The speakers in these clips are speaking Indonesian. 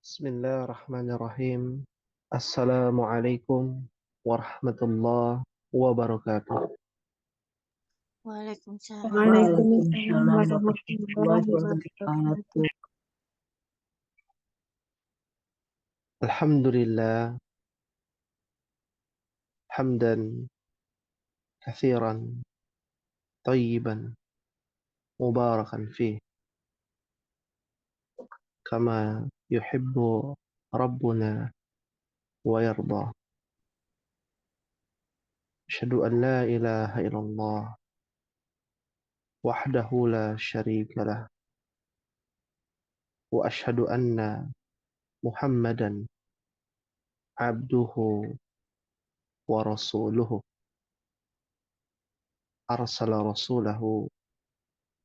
Bismillahirrahmanirrahim. Assalamualaikum warahmatullahi wabarakatuh. Waalaikumsalam. Waalaikumsalam warahmatullahi wabarakatuh. Alhamdulillah, hamdan kathiran, tayyiban, mubarakan fih, kama yuhibbu Rabbuna wa yarda. Asyhadu an la ilaha illallah, wahdahu la syarika lah, wa asyhadu anna Muhammadan abduhu wa rasuluhu. Arsala rasulahu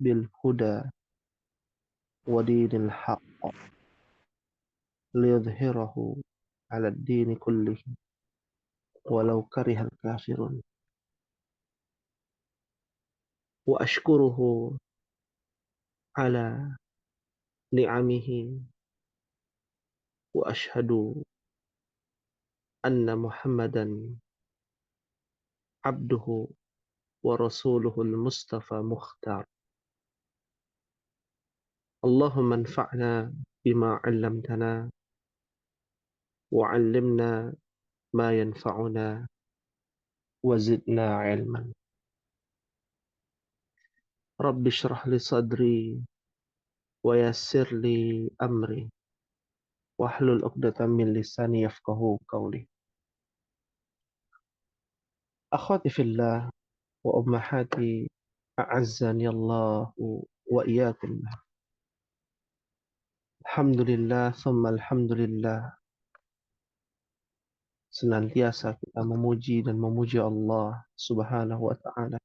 bil huda wa dinil haqq liyudhhirahu 'ala ad-din kullihi walau karihal kafirun. Wa ashkuruhu 'ala ni'amihi wa ashhadu anna Muhammadan abduhu wa rasuluhul mustafa mukhtar. Allahumma anfa'na bima 'allamtana wa 'allimna ma yanfa'una wa zidna 'ilman. Rabbi shrah li sadri wa yassir li amri wahlul 'uqdatam min lisani yafqahu qawli. Akhwati fillah wa ummahati a'azzani Allahu wa iyyakum. Alhamdulillah thumma alhamdulillah, senantiasa kita memuji dan memuji Allah Subhanahu wa taala.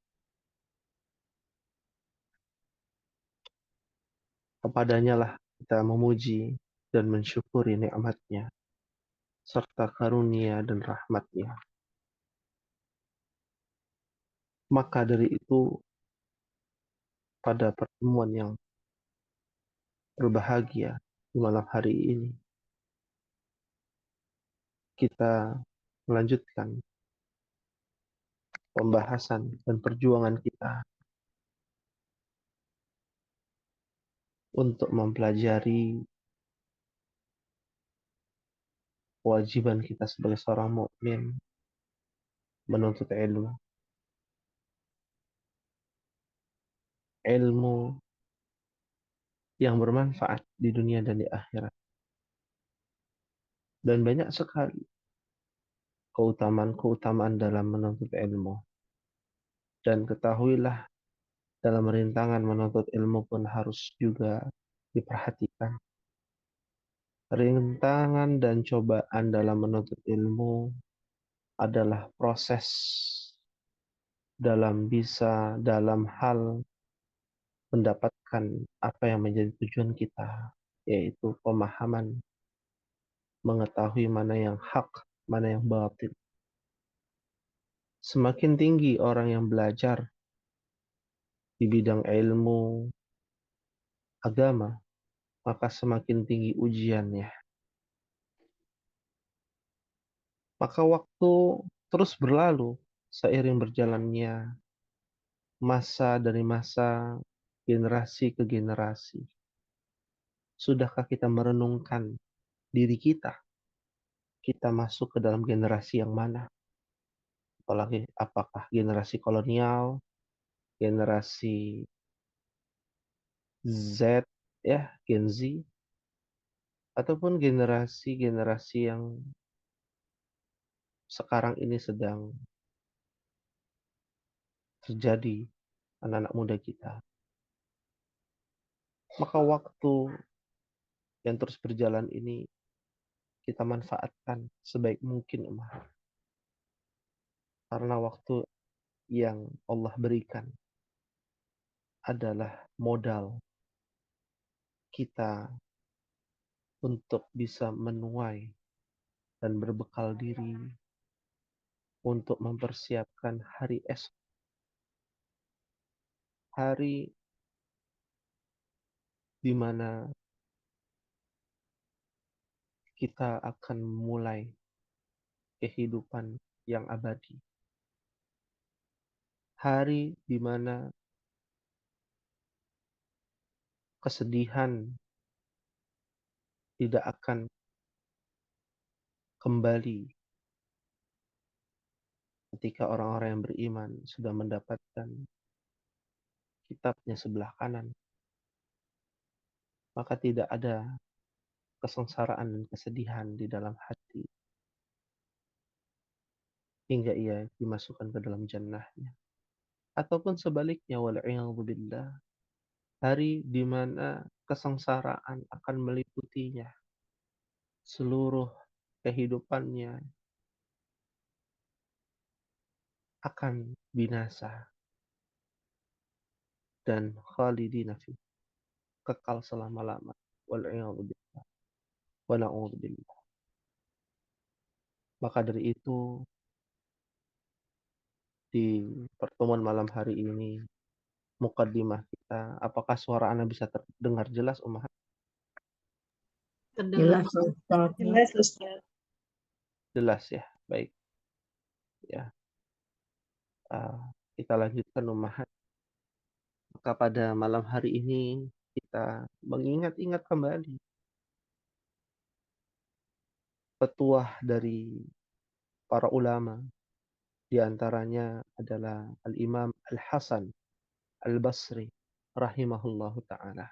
Kepadanya lah kita memuji dan mensyukuri nikmat-Nya serta karunia dan rahmat-Nya. Maka dari itu, pada pertemuan yang berbahagia di malam hari ini, kita melanjutkan pembahasan dan perjuangan kita untuk mempelajari kewajiban kita sebagai seorang mukmin menuntut ilmu. Ilmu yang bermanfaat di dunia dan di akhirat. Dan banyak sekali keutamaan-keutamaan dalam menuntut ilmu. Dan ketahuilah, dalam rintangan menuntut ilmu pun harus juga diperhatikan. Rintangan dan cobaan dalam menuntut ilmu adalah proses dalam hal mendapatkan apa yang menjadi tujuan kita, yaitu pemahaman, mengetahui mana yang hak, mana yang batil. Semakin tinggi orang yang belajar di bidang ilmu agama, maka semakin tinggi ujiannya. Maka waktu terus berlalu seiring berjalannya masa dari masa, generasi ke generasi. Sudahkah kita merenungkan diri kita? Kita masuk ke dalam generasi yang mana? Apakah generasi kolonial, generasi Z, Gen Z, ataupun generasi-generasi yang sekarang ini sedang terjadi anak-anak muda kita. Maka waktu yang terus berjalan ini kita manfaatkan sebaik mungkin, umat. Karena waktu yang Allah berikan adalah modal kita untuk bisa menuai dan berbekal diri untuk mempersiapkan hari esok. Hari di mana kita akan memulai kehidupan yang abadi. Hari di mana kesedihan tidak akan kembali ketika orang-orang yang beriman sudah mendapatkan kitabnya sebelah kanan. Maka tidak ada kesengsaraan dan kesedihan di dalam hati hingga ia dimasukkan ke dalam jannahnya. Ataupun sebaliknya, wal'iyadzubillah, hari di mana kesengsaraan akan meliputinya. Seluruh kehidupannya akan binasa dan khalidina fi, kekal selama-lama. Wal'iyadzubillah wa na'udzubillah. Maka dari itu, di pertemuan malam hari ini, mukaddimah kita, apakah suara Anda bisa terdengar jelas, Ummahat? Terdengar. Jelas, Ustaz. Jelas, Ustaz. Jelas ya, baik. Ya, kita lanjutkan, Ummahat. Maka pada malam hari ini kita mengingat-ingat kembali petuah dari para ulama. Di antaranya adalah Al-Imam Al-Hasan Al-Basri rahimahullahu ta'ala.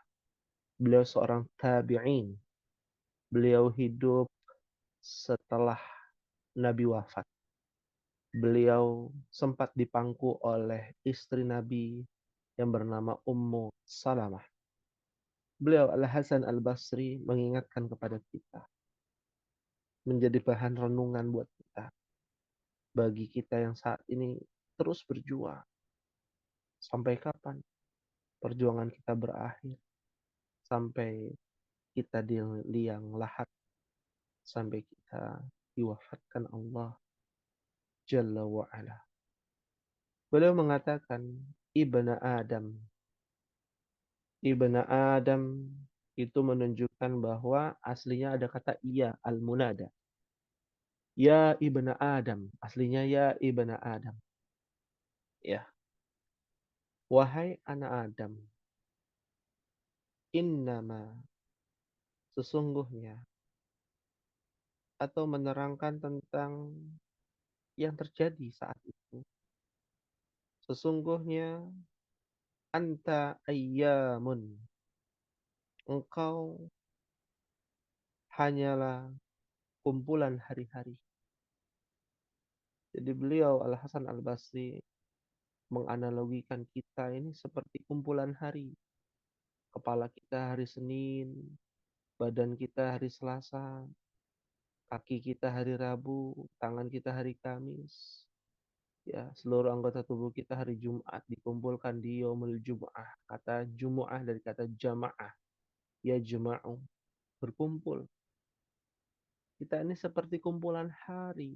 Beliau seorang tabi'in. Beliau hidup setelah Nabi wafat. Beliau sempat dipangku oleh istri Nabi yang bernama Ummu Salamah. Beliau Al-Hasan Al-Basri mengingatkan kepada kita, menjadi bahan renungan buat kita. Bagi kita yang saat ini terus berjuang. Sampai kapan perjuangan kita berakhir? Sampai kita di liang lahat. Sampai kita diwafatkan Allah Jalla wa'ala. Beliau mengatakan, Ibna Adam. Ibna Adam itu menunjukkan bahwa aslinya ada kata iya, al-munada. Ya Ibna Adam. Aslinya ya Ibna Adam. Ya. Wahai anak Adam. Innama. Sesungguhnya. Atau menerangkan tentang yang terjadi saat itu. Sesungguhnya. Anta ayyamun. Engkau hanyalah kumpulan hari-hari. Jadi beliau Al-Hasan Al-Basri menganalogikan kita ini seperti kumpulan hari. Kepala kita hari Senin, badan kita hari Selasa, kaki kita hari Rabu, tangan kita hari Kamis. Ya, seluruh anggota tubuh kita hari Jumat dikumpulkan di Yaumul Jum'ah. Kata Jumu'ah dari kata Jama'ah. Ya Juma'u, berkumpul. Kita ini seperti kumpulan hari.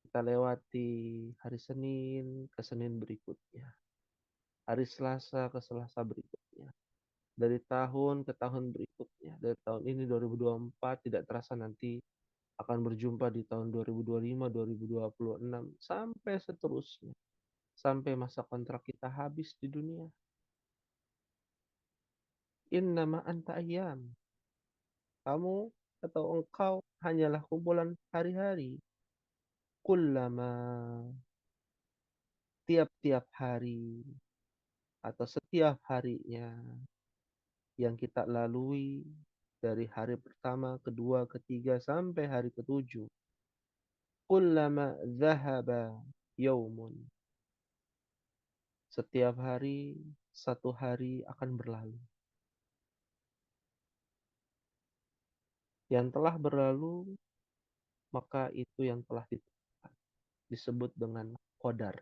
Kita lewati hari Senin ke Senin berikutnya. Hari Selasa ke Selasa berikutnya. Dari tahun ke tahun berikutnya. Dari tahun ini 2024 tidak terasa nanti akan berjumpa di tahun 2025, 2026 sampai seterusnya. Sampai masa kontrak kita habis di dunia. Innama anta ayyam. Kamu atau engkau hanyalah kumpulan hari-hari. Kullama, tiap-tiap hari atau setiap harinya yang kita lalui dari hari pertama, kedua, ketiga sampai hari ketujuh. Kullama dhahaba yaumun. Setiap hari, satu hari akan berlalu. Yang telah berlalu, maka itu yang telah ditetapkan. Disebut dengan qadar.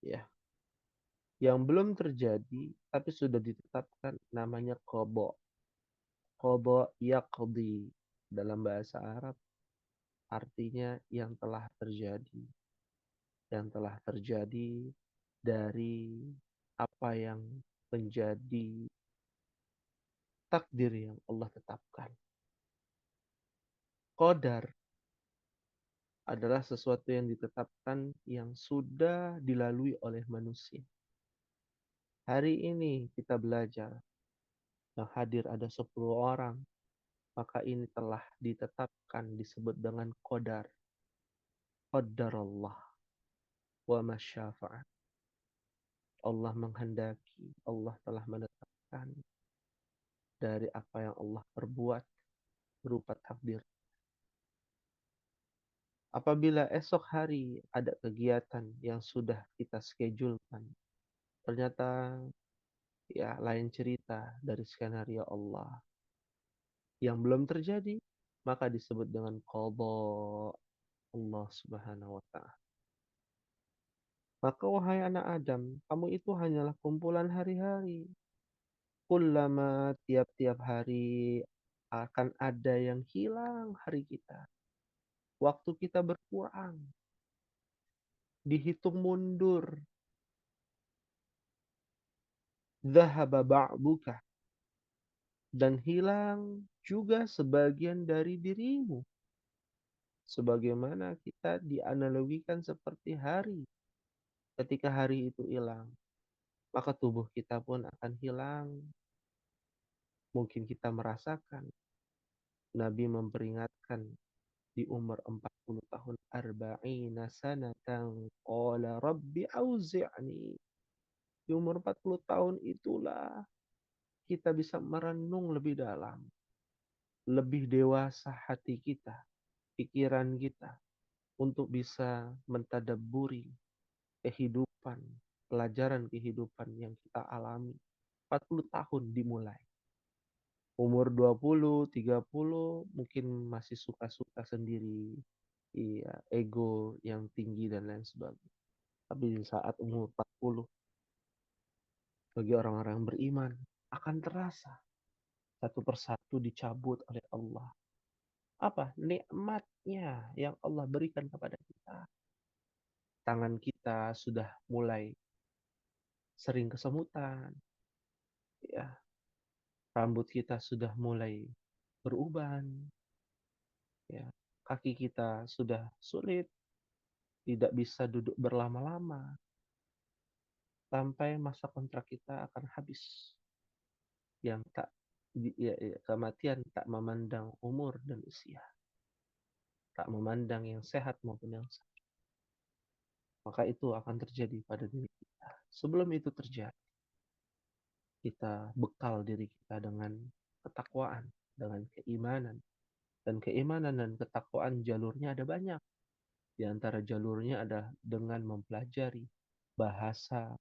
Ya. Yang belum terjadi, tapi sudah ditetapkan namanya qada. Qada yaqdi dalam bahasa Arab artinya yang telah terjadi. Yang telah terjadi dari apa yang menjadi takdir yang Allah tetapkan. Qadar adalah sesuatu yang ditetapkan yang sudah dilalui oleh manusia. Hari ini kita belajar, yang hadir ada 10 orang, maka ini telah ditetapkan disebut dengan qadar. Qadarullah wa masyafa'at. Allah menghendaki, Allah telah menetapkan dari apa yang Allah perbuat berupa takdir. Apabila esok hari ada kegiatan yang sudah kita schedule-kan, ternyata ya lain cerita dari skenario Allah. Yang belum terjadi, maka disebut dengan qadha Allah Subhanahu wa ta'ala. Maka wahai anak Adam, kamu itu hanyalah kumpulan hari-hari. Kullama tiap-tiap hari akan ada yang hilang hari kita. Waktu kita berkurang. Dihitung mundur. Dhahaba ba'duka. Dan hilang juga sebagian dari dirimu. Sebagaimana kita dianalogikan seperti hari. Ketika hari itu hilang, maka tubuh kita pun akan hilang. Mungkin kita merasakan Nabi memperingatkan di umur 40 tahun, arba'ina sanatan, qala rabbi auzi'ni. Di umur 40 tahun itulah kita bisa merenung lebih dalam, lebih dewasa hati kita, pikiran kita, untuk bisa mentadabburi kehidupan, pelajaran kehidupan yang kita alami. 40 tahun dimulai. Umur 20, 30 mungkin masih suka-suka sendiri. Iya, ego yang tinggi dan lain sebagainya. Tapi di saat umur 40, bagi orang-orang yang beriman, akan terasa satu persatu dicabut oleh Allah. Apa? Nikmatnya yang Allah berikan kepada kita. Tangan kita sudah mulai sering kesemutan. Ya, rambut kita sudah mulai beruban. Ya, kaki kita sudah sulit, tidak bisa duduk berlama-lama. Sampai masa kontrak kita akan habis. Yang tak kematian tak memandang umur dan usia. Tak memandang yang sehat maupun yang sakit. Maka itu akan terjadi pada diri kita. Sebelum itu terjadi, kita bekal diri kita dengan ketakwaan, dengan keimanan. Dan keimanan dan ketakwaan jalurnya ada banyak. Di antara jalurnya ada dengan mempelajari bahasa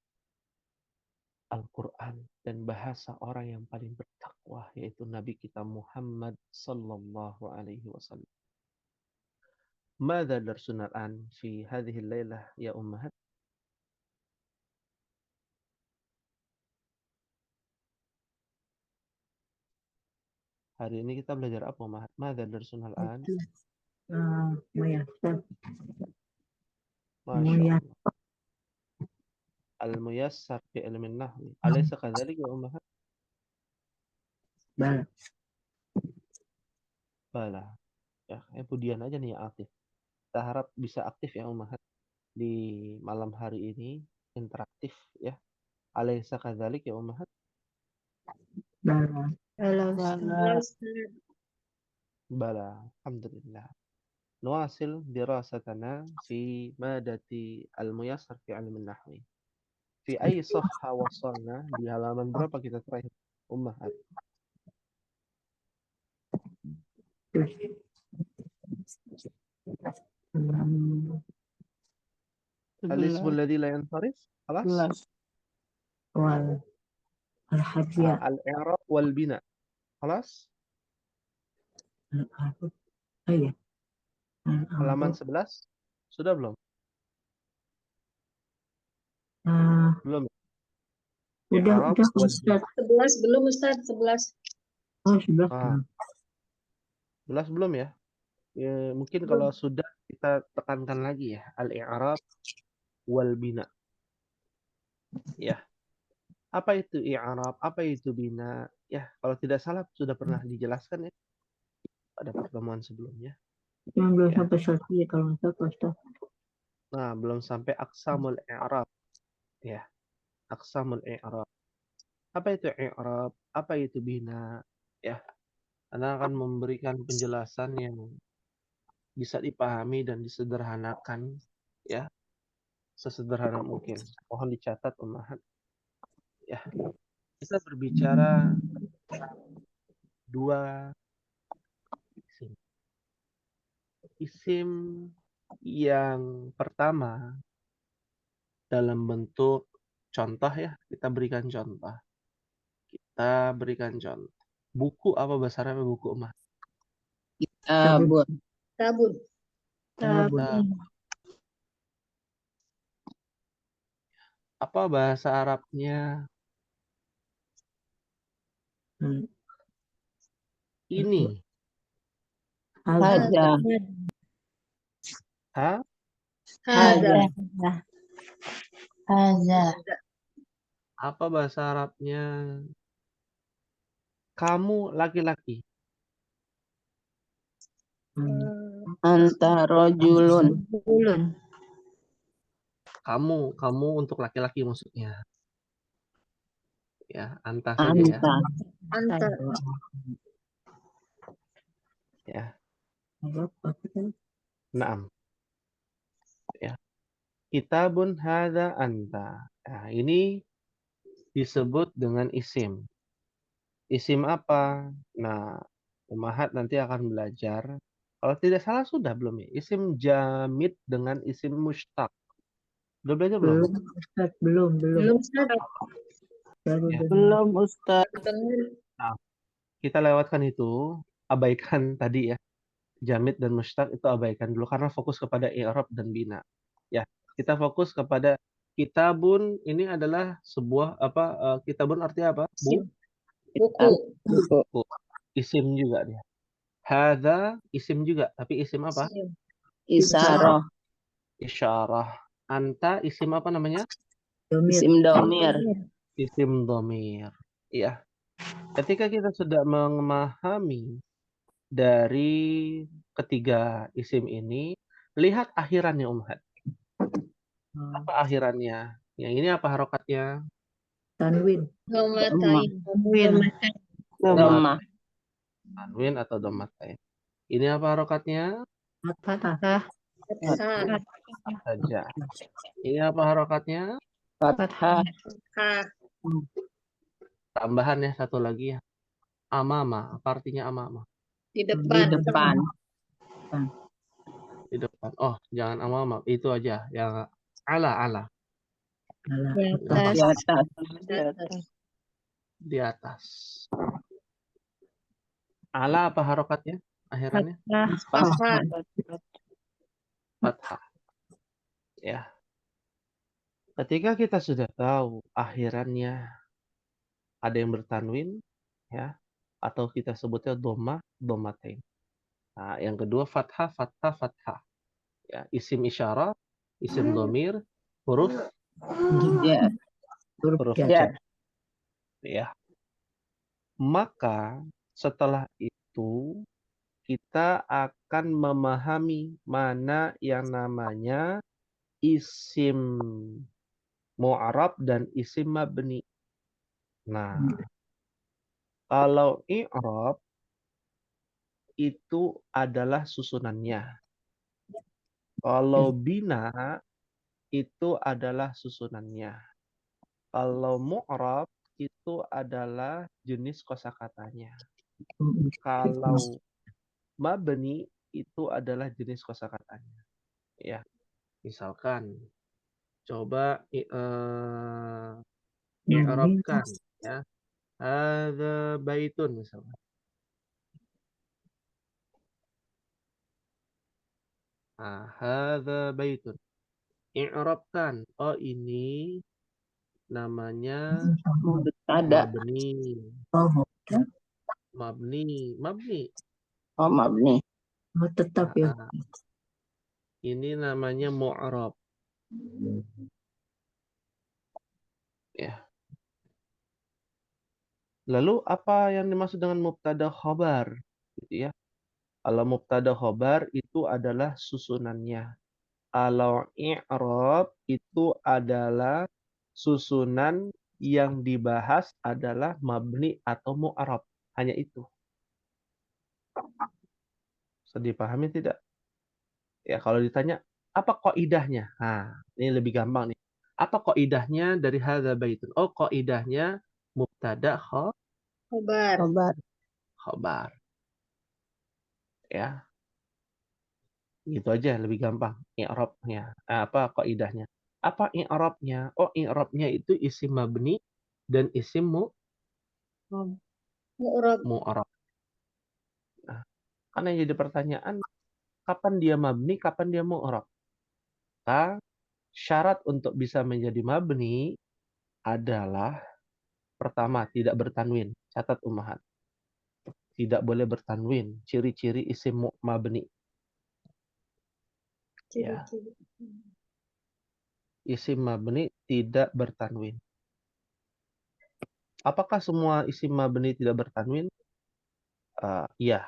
Al-Quran dan bahasa orang yang paling bertakwa, yaitu Nabi kita Muhammad sallallahu alaihi wasallam. Mada darsuna al-an fi hadhihi al-lailah ya ummahat? Hari ini kita belajar apa, ummahat? Mada darsuna al-an? Itu Muyassar. Masya Allah. Al-muyassar fi ilmin nahwi. Alaysa kadzalik ya ummahat? Bala. Bala. Ya, Budian aja nih yang aktif. Kita harap bisa aktif ya ummahat di malam hari ini, interaktif ya. Alaysa kadzalik ya ummahat? Bala. Bala. Bala. Alhamdulillah. نواصل دراستنا في مادة الميسر في علم النحو. في أي صفحة وصلنا؟ di halaman berapa kita terakhir? Ummahat. الاسم الذي لا ينصرف. خلاص. والحدية. الإعراب والبناء. خلاص. Iya. Halaman 11 sudah belum? Belum. Udah Ustaz. 11 belum Ustaz, 11. Oh, sudah. 11 belum ya? Mungkin kalau sudah kita tekankan lagi ya, al-i'rab wal bina. Ya. Apa itu i'rab? Apa itu bina? Ya, kalau tidak salah sudah pernah dijelaskan ya pada pertemuan sebelumnya. Yang belum Ya. sampai selesai ya kalau nggak salah Pak Ustaz. Nah, belum sampai aqsamul i'rab. Ya, aqsamul i'rab. Apa itu i'rab? Apa itu bina? Ya, Anda akan memberikan penjelasan yang bisa dipahami dan disederhanakan, ya, sesederhana mungkin. Mohon dicatat, Ummahat. Ya, kita berbicara dua isim. Isim yang pertama dalam bentuk contoh ya, kita berikan contoh. Kita berikan contoh. Buku apa bahasa Arabnya buku, Umar? Tabun. Tabun. Apa bahasa Arabnya Hmm. ini? Haza. Ha? Hada. Haza. Apa bahasa Arabnya kamu laki-laki? Anta rojulun. Kamu untuk laki-laki maksudnya. Ya, anta saja ya. Anta. Anta. Ya, Apa kan? naam. Ya. Kitabun hadza anta. Nah, ini disebut dengan isim. Isim apa? Nah, Ummahat nanti akan belajar. Kalau tidak salah sudah belum ya? Isim jamid dengan isim mushtaq. Udah belajar belum? Belum Ustaz, belum. Belum Ustaz. Baru Ya. dengar. Belum Ustaz. Nah, kita lewatkan itu, abaikan tadi ya. Jamid dan mushtaq itu abaikan dulu karena fokus kepada i'rab dan bina. Ya, kita fokus kepada kitabun. Ini adalah sebuah kitabun artinya apa? Buku. Buku. Isim juga dia. Hadza isim juga, tapi isim apa? Isaroh. Isyarah. Anta isim apa namanya? Domir. Isim domir. Isim dhamir. Iya. Ketika kita sudah memahami dari ketiga isim ini, lihat akhirannya Umhat. Apa akhirannya? Yang ini apa harokatnya? Tanwin. Nomatain. Dhamma. Tanwin atau dhammatain. Ini apa harokatnya? Fathah. Fathah. Saja. Ini apa harokatnya? Fathah. Ha. Tambahan ya satu lagi ya. Amama. Apa artinya amama? Di Di depan. depan. Di depan. Oh, jangan amama. Itu aja. Yang ala. Alah. Di atas. Di atas. Di atas. Di atas. Ala apa harokatnya? Akhirannya? Fathah. Fathah. Ya. Ketika kita sudah tahu akhirannya ada yang bertanwin, ya, atau kita sebutnya dhammah, dhammatain. Nah, yang kedua fathah. Ya, isim isyarah, isim dhamir, huruf Ya. Huruf Ya. jar. ya. Maka setelah itu kita akan memahami mana yang namanya isim mu'arab dan isim mabni. Nah, kalau i'rab itu adalah susunannya. Kalau bina itu adalah susunannya. Kalau mu'rab itu adalah jenis kosakatanya. Kalau mabni itu adalah jenis kosakatanya. Ya, misalkan coba i'rabkan ya. Hadza baitun misalkan. Hadza baitun. I'rabkan. Oh, ini namanya Ada. mabni. Oh, Mabni. Oh, mabni. tetap ya. Ini namanya mu'rab. Ya. Lalu apa yang dimaksud dengan mubtada khobar? Gitu ya. Kalau mubtada khobar itu adalah susunannya. Kalau i'rab itu adalah susunan yang dibahas adalah mabni atau mu'arab. Hanya itu. Bisa dipahami tidak? Ya, kalau ditanya, apa qaidahnya? Nah, ini lebih gampang nih. Apa qaidahnya dari hadza baitun? Oh, qaidahnya mubtada Khobar. khobar. Ya, gitu aja lebih gampang. I'rabnya. Apa qaidahnya? Apa i'rabnya? Oh, i'rabnya itu isim mabni dan isim Mu'rab. mu'arab. Nah, karena yang jadi pertanyaan, kapan dia mabni, kapan dia mu'arab? Maka syarat untuk bisa menjadi mabni adalah pertama, tidak bertanwin. Catat ummahat. Tidak boleh bertanwin. Ciri-ciri isim mabni. Ya. Ciri-ciri. Isim mabni tidak bertanwin. Apakah semua isim mabni tidak bertanwin? Iya.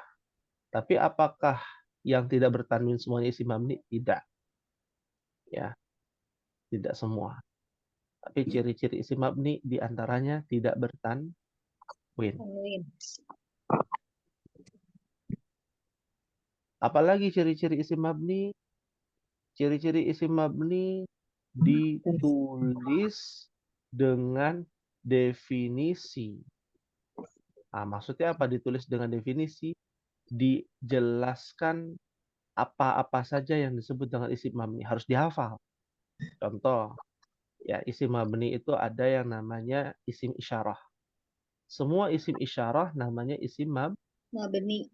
Tapi apakah yang tidak bertanwin semuanya isim mabni? Tidak. Ya, tidak semua. Tapi ciri-ciri isim mabni diantaranya tidak bertanwin. Tanwin. Apalagi ciri-ciri isim mabni? Ciri-ciri isim mabni ditulis dengan definisi. Nah, maksudnya apa ditulis dengan definisi? Dijelaskan apa-apa saja yang disebut dengan isim mabni. Harus dihafal. Contoh, ya isim mabni itu ada yang namanya isim isyarah. Semua isim isyarah namanya isim Mabni.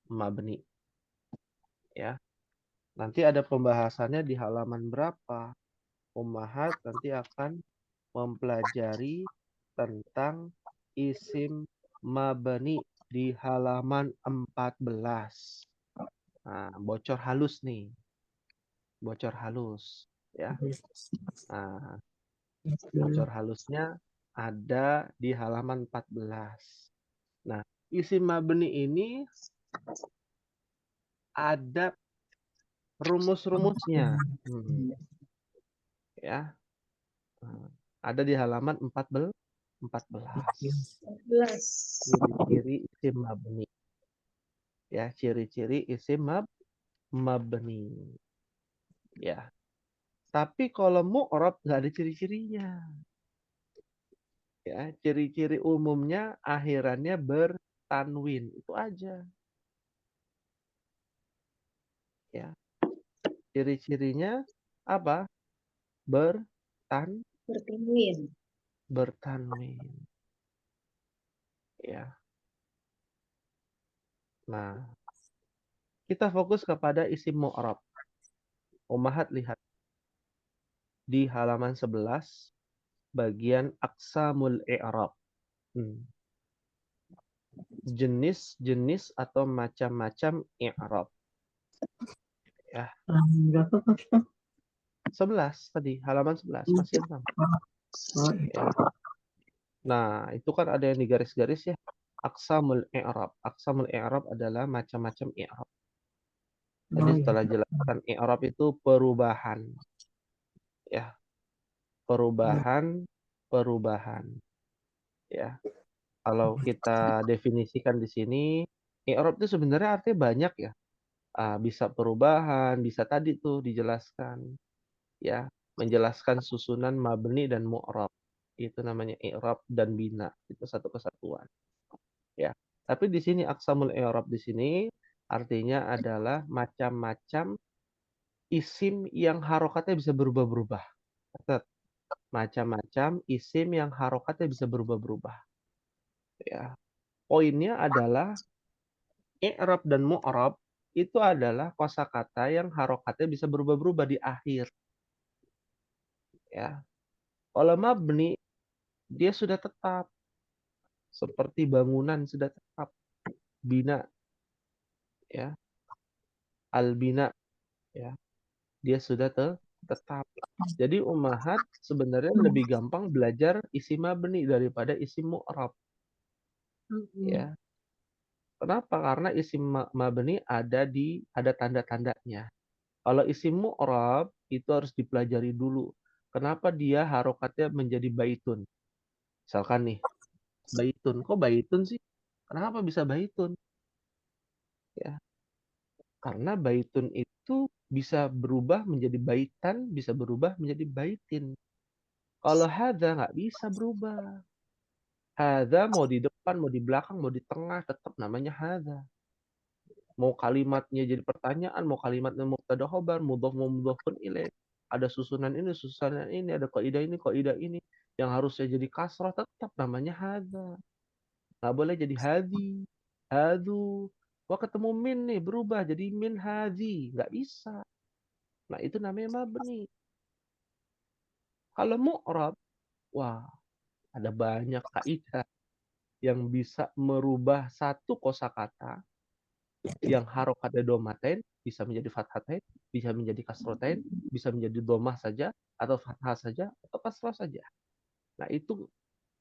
mabni. Ya. Nanti ada pembahasannya di halaman berapa? Ummahat nanti akan mempelajari tentang isim mabni di halaman 14. Nah, bocor halus nih. Bocor halus. Ya. Nah, bocor halusnya ada di halaman 14. Nah, isim mabni ini ada rumus-rumusnya. Ya. Ada di halaman 14. 11. Ciri-ciri isim mabni. Ya, ciri-ciri isim mabni. Ya. Tapi kalau mu'rab nggak ada ciri-cirinya. Ya, ciri-ciri umumnya akhirannya bertanwin. Itu aja. Ya. Ciri-cirinya apa? Bertanwin. Bertanwin. Ya. Nah, kita fokus kepada isim mu'rab. Ummahat lihat di halaman 11 bagian aqsamul i'rab. Jenis-jenis atau macam-macam i'rab. Ya. Berapa Pak Ustaz? 11 tadi, halaman 11 masih sama. Oh, Ya. Nah, itu kan ada yang digaris-garis ya. Aqsamul i'rab. Aqsamul i'rab adalah macam-macam i'rab. Tadi setelah jelaskan i'rab itu perubahan. Ya. Perubahan. Ya. Kalau kita definisikan di sini, i'rab itu sebenarnya artinya banyak ya. Bisa perubahan, bisa tadi tuh dijelaskan. Ya, menjelaskan susunan mabni dan mu'rab. Itu namanya i'rab dan bina. Itu satu kesatuan. Ya. Tapi di sini aqsamul i'rab di sini artinya adalah macam-macam isim yang harokatnya bisa berubah-berubah. Macam-macam isim yang harokatnya bisa berubah-berubah. Ya. Poinnya adalah i'rab dan mu'rab itu adalah kosakata yang harokatnya bisa berubah-berubah di akhir. Ya. Kalau mabni dia sudah tetap. Seperti bangunan sudah tetap. Bina. Ya. Al-bina. Ya. Dia sudah tetap. Jadi ummahat sebenarnya lebih gampang belajar isim mabni daripada isim mu'rab. Ya. Kenapa? Karena isim mabni ada tanda-tandanya. Kalau isim mu'rab itu harus dipelajari dulu. Kenapa dia harokatnya menjadi baitun? Misalkan nih, baitun. Kok baitun sih? Kenapa bisa baitun? Ya, karena baitun itu bisa berubah menjadi baitan, bisa berubah menjadi baitin. Kalau hadza nggak bisa berubah. Hadza mau di depan, mau di belakang, mau di tengah, tetap namanya hadza. Mau kalimatnya jadi pertanyaan, mau kalimatnya mubtada khobar, mudhof mau mudhofun ilaih. Ada susunan ini, ada kaidah ini. Yang harusnya jadi kasrah tetap namanya hadza. Nggak boleh jadi hadi, hadu. Wah ketemu min nih, berubah jadi min hadi. Nggak bisa. Nah itu namanya mabni. Kalau mu'rab, wah ada banyak kaidah yang bisa merubah satu kosakata yang harokatnya domaten bisa menjadi fathatain, bisa menjadi kasrotain, bisa menjadi domah saja, atau fathah saja, atau kasroh saja. Nah itu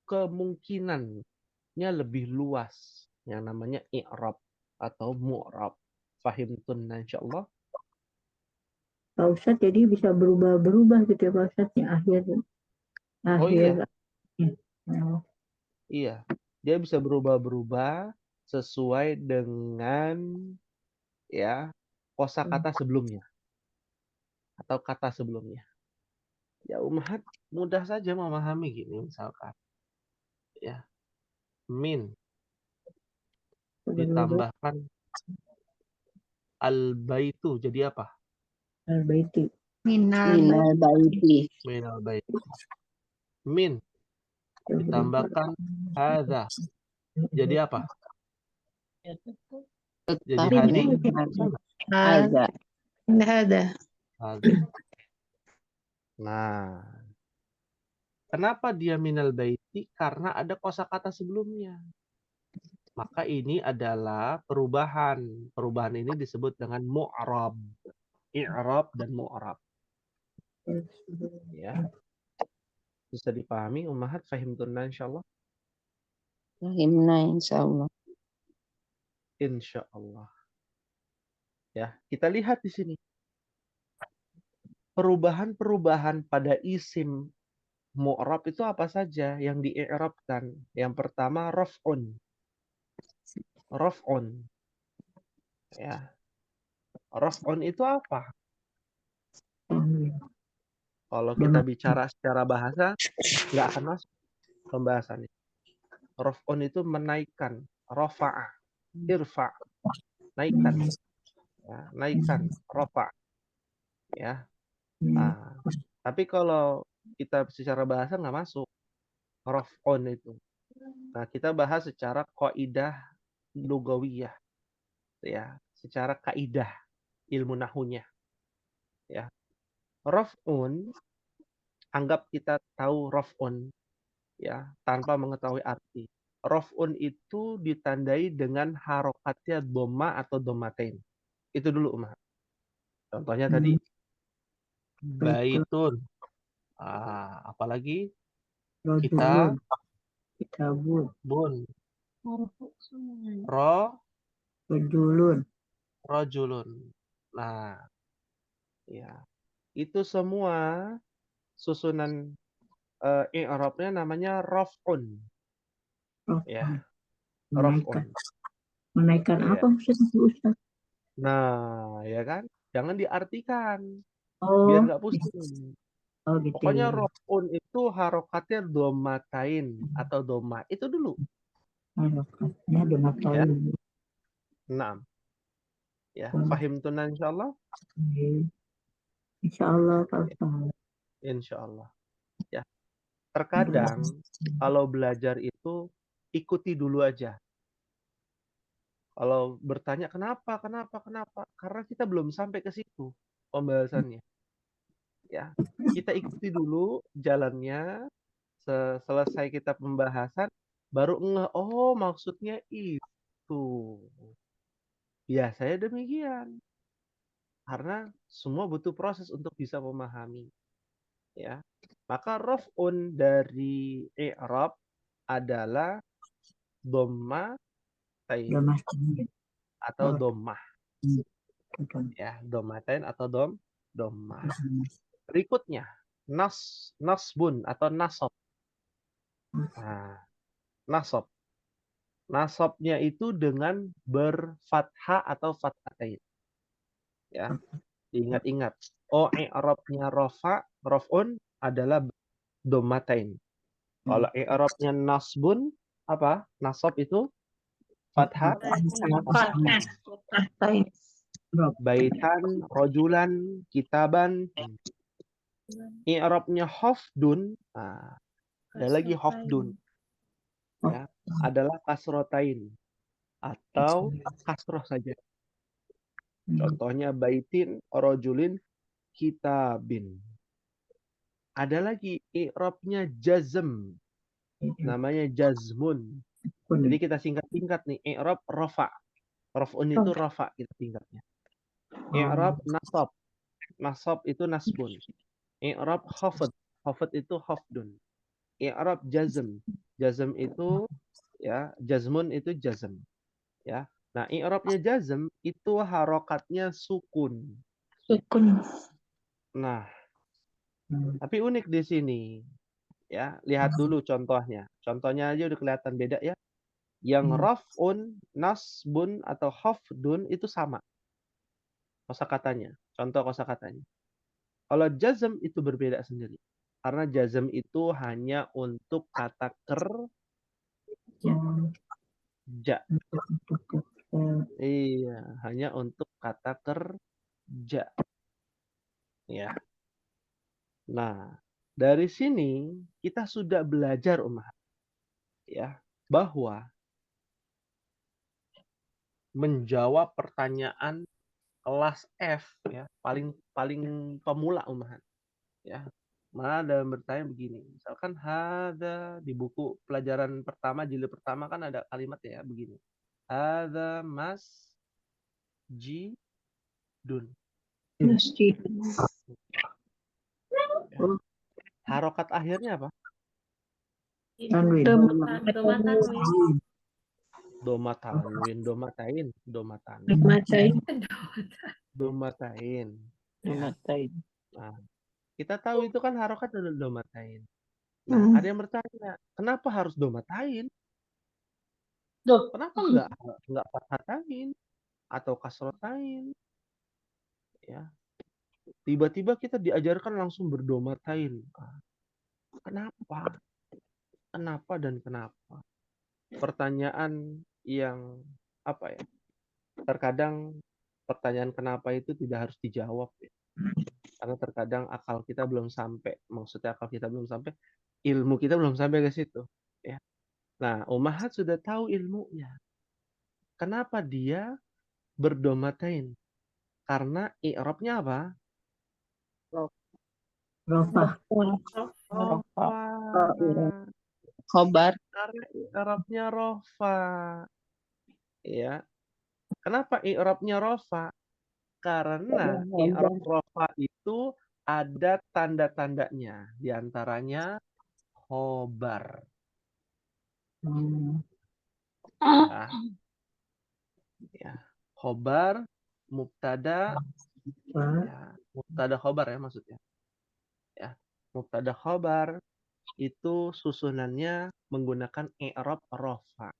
kemungkinannya lebih luas yang namanya i'rab atau mu'rab. Fahimtunna insyaallah. Pak Ustadz jadi bisa berubah-berubah gitu ya Pak Ustadz ya Oh iya, akhir. Oh, iya. Dia bisa berubah-berubah sesuai dengan ya kosakata sebelumnya atau kata sebelumnya. Ya umat mudah saja memahami gini misalkan ya min berubah ditambahkan al baitu jadi apa? baiti. Minal baiti. Min al bait. Min Berubah. ditambahkan hadza jadi apa? Jadi Tetap hadi dengan sama ada. هذا hadza. Nah, kenapa dia minal baiti? Karena ada kosakata sebelumnya. Maka ini adalah perubahan. Perubahan ini disebut dengan mu'rab. I'rab dan mu'rab. Ya, bisa dipahami ummahat fahimtunna insyaallah. Fahimna insyaallah. Insyaallah. Ya, kita lihat di sini. Perubahan-perubahan pada isim mu'rab itu apa saja yang di-i'rabkan? Yang pertama raf'un. Raf'un. Ya. Raf'un itu apa? Kalau kita bicara secara bahasa, nggak akan masuk pembahasannya. Raf'un itu menaikkan. Rafa'a. Irfa'. Naikkan. Ya, naikkan. Rafa'. Ya. Nah, tapi kalau kita secara bahasa nggak masuk. Raf'un itu. Nah, kita bahas secara kaidah lugawiyah. Ya. Secara kaidah ilmu nahunya. Ya. Raf'un, anggap kita tahu raf'un. Ya, tanpa mengetahui arti. Raf'un itu ditandai dengan harokatnya doma atau domatain. Itu dulu, Umar. Contohnya tadi baitun. Apalagi kita bun. Rojulun. Nah, ya. Itu semua susunan i'rabnya namanya raf'un. Ya, raf'un. Menaikkan Ya. apa Ustaz? Nah, ya kan? Jangan diartikan biar Oh, nggak pusing. gitu. Pokoknya raf'un itu harokatnya domatain atau doma. Itu dulu. Harokatnya Ya. domatain. 6. Ya, fahimtuna insyaallah. Insyaallah Pak Ustaz. Insyaallah. Ya. Terkadang kalau belajar itu ikuti dulu aja. Kalau bertanya kenapa? Karena kita belum sampai ke situ pembahasannya. Ya, kita ikuti dulu jalannya. Selesai kita pembahasan, baru ngeh, oh maksudnya itu. Biasanya demikian. Karena semua butuh proses untuk bisa memahami. Ya. Maka raf'un dari i'rab adalah dommatain Domatain. atau Oh. dommah. Betul. Ya, dommatain atau dommah. Berikutnya, nasbun atau nasab. Nah, nasab. Nasabnya itu dengan berfathah atau fathatain. Ya, diingat-ingat. Oh, i'rabnya raf'un adalah dommatain. Kalau i'rabnya nasbun apa? Nasab itu fathah. Baitan, rojulan, kitaban. I'rabnya hafdun. Nah, ada lagi hafdun. Ya, adalah kasrotain atau kasroh saja. Contohnya baitin, rojulin, kitabin. Ada lagi i'rabnya jazm. Namanya jazmun. Jadi kita singkat-singkat nih. I'rab rafa. Raf'un itu rafa kita singkatnya. I'rab nasab. Nasab itu nasbun. I'rab khafd. Khafd itu khafdun. I'rab jazm. Jazm itu ya, jazmun itu jazm. Ya. Nah, i'rabnya jazm itu harokatnya sukun. Nah, tapi unik di sini. Ya, lihat dulu contohnya. Contohnya aja udah kelihatan beda ya. Yang raf'un, nasbun atau khafdun itu sama kosakatanya. Contoh kosakatanya. Kalau jazm itu berbeda sendiri. Karena jazm itu hanya untuk kata kerja. Iya, hanya untuk kata kerja. Ya. Nah, dari sini kita sudah belajar ya, bahwa menjawab pertanyaan kelas F ya, paling pemula ya. Mana dalam bertanya begini, misalkan ada di buku pelajaran pertama jilid pertama kan ada kalimat ya begini. Ada masjidun. Ya. Harokat akhirnya apa? Domatain. Ya. Nah, kita tahu itu kan harokat adalah domatain. Nah, ada yang bertanya, kenapa harus domatain? Kenapa enggak fathatain atau kasrotain? Ya. Tiba-tiba kita diajarkan langsung berdomatain. Kenapa? Kenapa dan kenapa? Pertanyaan yang apa ya? Terkadang pertanyaan kenapa itu tidak harus dijawab ya. Karena terkadang akal kita belum sampai. Maksudnya akal kita belum sampai, ilmu kita belum sampai ke situ, ya. Nah, ummahat sudah tahu ilmunya. Kenapa dia berdomatain? Karena i'rabnya apa? Khobar. Karena i'rabnya rofa. Ya. Kenapa i'rabnya rofa? Karena i'rab rofa itu ada tanda-tandanya. Di antaranya khobar. Ya. Khobar, mubtada, ya, mubtada khobar ya maksudnya. Ya. Mubtada khobar itu susunannya menggunakan i'rab rofa.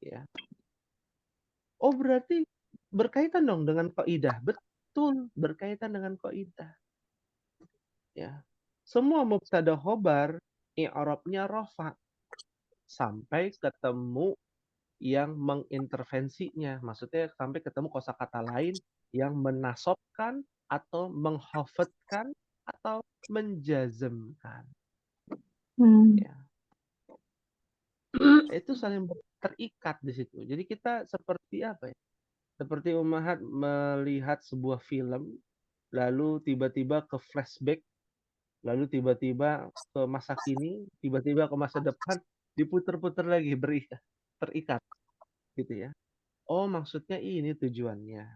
Ya. Oh, berarti berkaitan dong dengan kaidah. Betul, berkaitan dengan kaidah. Ya. Semua mubtada khobar i'rabnya rofa sampai ketemu yang mengintervensinya. Maksudnya sampai ketemu kosakata lain yang menasobkan atau menghafadkan atau menjazmkan. Ya. Itu saling terikat di situ. Jadi kita seperti apa ya? Seperti ummahat melihat sebuah film, lalu tiba-tiba ke flashback, lalu tiba-tiba ke masa kini, tiba-tiba ke masa depan, diputer-puter lagi, terikat, gitu ya. Oh, maksudnya ini tujuannya.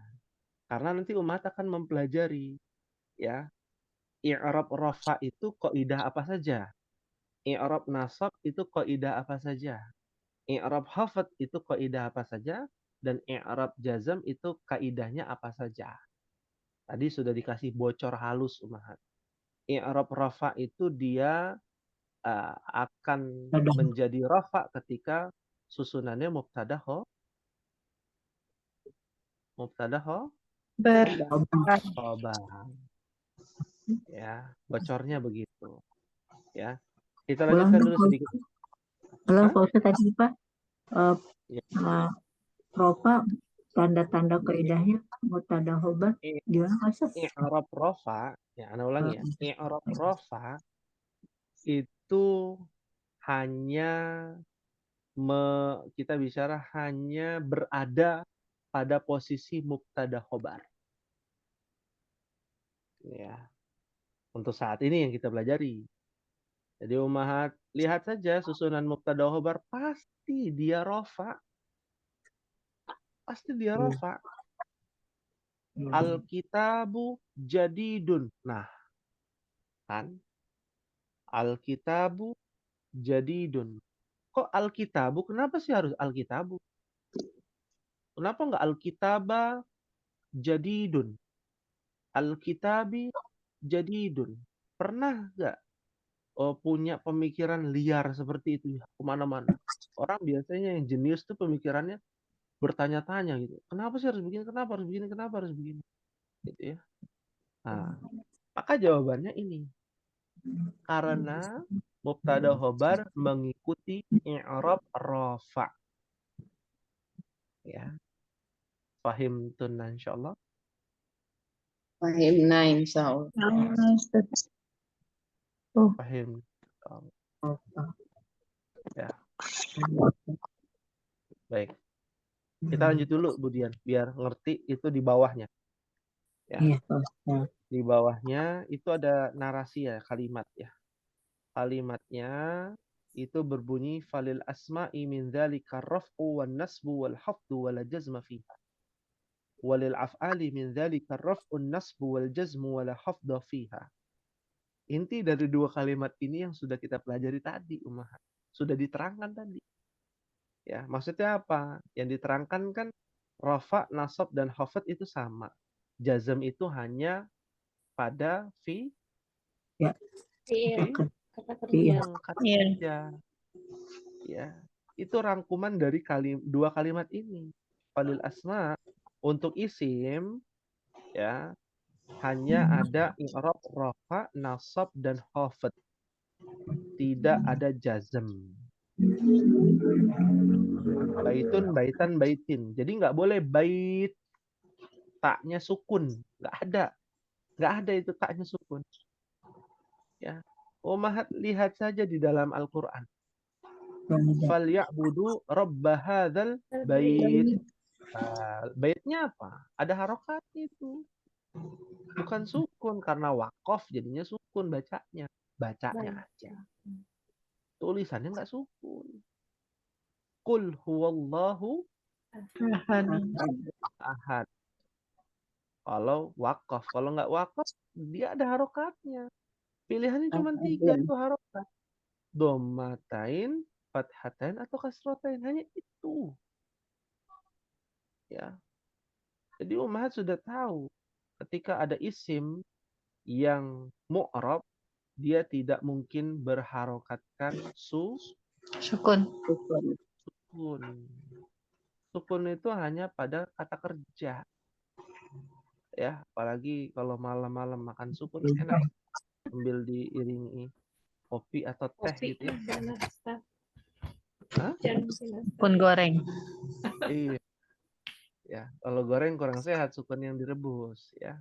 Karena nanti umat akan mempelajari, ya, i'rab rafa itu kaidah apa saja, i'rab nasab itu kaidah apa saja. I'rab khafat itu kaidah apa saja, dan i'rab jazm itu kaidahnya apa saja. Tadi sudah dikasih bocor halus Ummahat. I'rab rafa itu dia akan Ada. menjadi rafa ketika susunannya mubtada Ber. khobar. Ya, bocornya begitu. Ya. Kita Ulang lanjutkan dong, dulu Pak sedikit. Ustadz. Ulang, Hah? Pak Ustadz, tadi Pak. Ya. Rofa, tanda-tanda kaidahnya, mubtada khobar, I- gimana Pak Ustadz? I'rab rafa, ya ana ulangi ya. I'rab rafa itu hanya kita bicara hanya berada pada posisi mubtada khobar. Ya, untuk saat ini yang kita pelajari. Jadi Ummahat, lihat saja susunan mubtada khobar pasti dia rofa. Pasti dia rofa. Alkitabu jadidun. Nah, kan? Alkitabu jadidun. Kok alkitabu? Kenapa sih harus alkitabu? Kenapa nggak alkitaba jadidun? Alkitabi jadidun. Pernah nggak punya pemikiran liar seperti itu ya, kemana-mana? Orang biasanya yang jenius tuh pemikirannya bertanya-tanya gitu. Kenapa sih harus begini? Kenapa harus begini? Kenapa harus begini? Gitu ya. Nah, maka jawabannya ini. Karena mubtada khobar mengikuti i'rab rafa. Ya. Fahim tunna insyaallah. Fahimna insyaallah. Fahim. Ya, baik. Kita lanjut dulu Budian biar ngerti itu di bawahnya. Ya. Iya, Pak Ustadz. Di bawahnya itu ada narasi ya, kalimat ya. Kalimatnya itu berbunyi falil asma'i min dzalika raf'u wan nasbu wal hafdu wal jazma fiha. Walil af'ali min dzalika raf'u nasbu wal jazmu wal hafda fiha. Inti dari dua kalimat ini yang sudah kita pelajari tadi, Ummahat. Sudah diterangkan tadi. Ya, maksudnya apa? Yang diterangkan kan rafa, nasab dan khafad itu sama. Jazm itu hanya pada Ya, Kata iya. kata kerja. Ya, itu rangkuman dari dua kalimat ini. Falil asma untuk isim ya hanya ada i'rab rafa, nasab dan khafad. Tidak ada jazm. Baitun, baitan, baitin. Jadi nggak boleh bait taknya sukun. Nggak ada. Nggak ada itu taknya sukun. Ya. Ummahat lihat saja di dalam Al-Quran. Falyabudu rabba hadzal bait. Baitnya apa? Ada harokat itu. Bukan sukun karena wakof jadinya sukun bacanya. Bacanya aja. Tulisannya nggak sukun. Qul huwallahu ahad. Kalau wakaf, kalau nggak wakaf, dia ada harokatnya. Pilihannya cuma 3 itu harokat. Dommatain, fathatain, atau kasrotain. Hanya itu. Ya. Jadi Ummahat sudah tahu. Ketika ada isim yang mu'rab, dia tidak mungkin berharokatkan Sukun. sukun. Sukun itu hanya pada kata kerja. Ya, apalagi kalau malam-malam makan sukun enak sambil diiringi kopi atau teh gitu ya. Hah? Sukun goreng. Iya. Ya, kalau goreng kurang sehat, sukun yang direbus ya.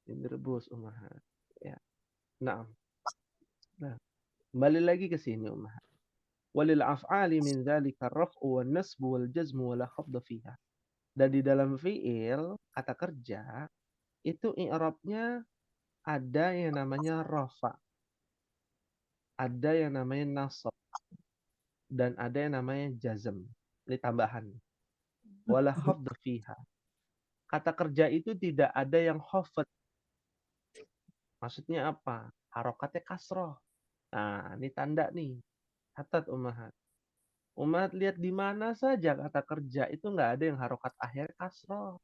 Yang direbus Ummahat. Ya. Nah, kembali lagi ke sini Ummahat. Walil af'ali min dzalika raf'u wan nasbu wal jazmu wala khafdha fiha. Dan di dalam fi'il kata kerja itu i'rabnya ada yang namanya rafa, ada yang namanya nasab, dan ada yang namanya jazm. Ini tambahan. Wala khafdha fiha. Kata kerja itu tidak ada yang khafad. Maksudnya apa? Harokatnya kasroh. Nah, ini tanda nih. Catat Ummahat. Umat lihat di mana saja kata kerja itu nggak ada yang harokat akhir kasroh.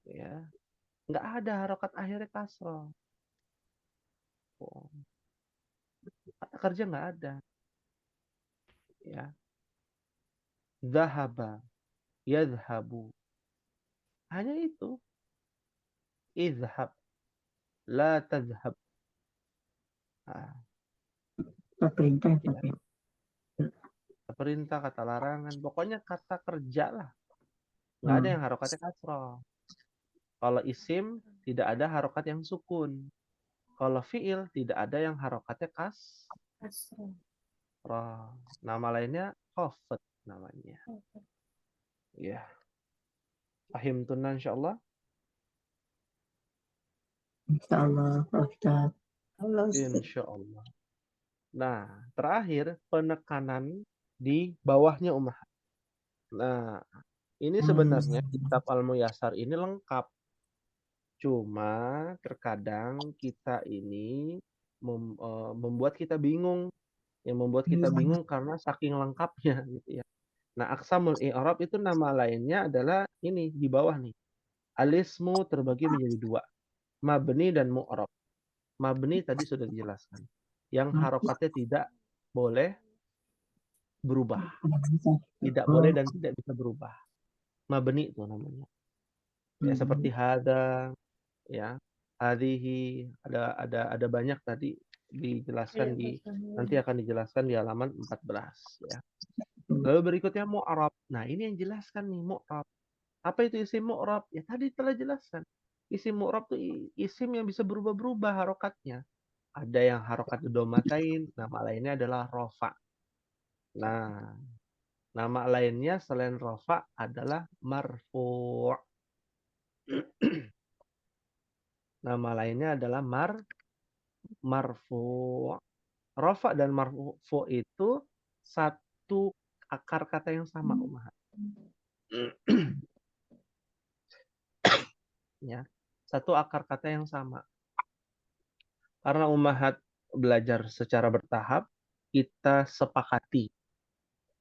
Ya, nggak ada harokat akhirnya kasroh. Oh, kata kerja nggak ada. Ya, zahaba, yadhabu. Hanya itu. Izhab, la tadhhab. Nah, Kata perintah, ya. tapi Kata perintah, kata larangan. Pokoknya kata kerja lah. Nggak ada yang harokatnya kasroh. Kalau isim, tidak ada harokat yang sukun. Kalau fiil, tidak ada yang harokatnya kasroh. Nama lainnya khafat namanya. Ya. Pahim tunan insyaallah. insyaallah Pak Ustaz. Insyaallah. Nah, terakhir penekanan di bawahnya ummahat. Nah, ini sebenarnya kitab Al-Muyassar ini lengkap. Cuma terkadang kita ini membuat kita bingung. Yang membuat kita bingung karena saking lengkapnya gitu ya. Nah, aqsamul i'rab itu nama lainnya adalah ini di bawah nih. Alismu terbagi menjadi dua. Mabni dan mu'rab. Mabni tadi sudah dijelaskan. Yang harokatnya tidak boleh berubah. Tidak boleh dan tidak bisa berubah. Mabni itu namanya. Ya, seperti hada, ya, hadhihi, ada banyak tadi dijelaskan nanti akan dijelaskan di halaman 14 ya. Lalu berikutnya mu'rab. Nah, ini yang jelaskan nih mu'rab. Apa itu isim mu'rab? Ya tadi telah jelaskan. Isim mu'rab itu isim yang bisa berubah-berubah harokatnya. Ada yang harokat domatain, nama lainnya adalah rofa. Nah, nama lainnya selain rofa adalah marfu'. Nama lainnya adalah marfu'. Rofa dan marfu' itu satu akar kata yang sama, Ummahat. Ya, satu akar kata yang sama. Karena Ummahat belajar secara bertahap, kita sepakati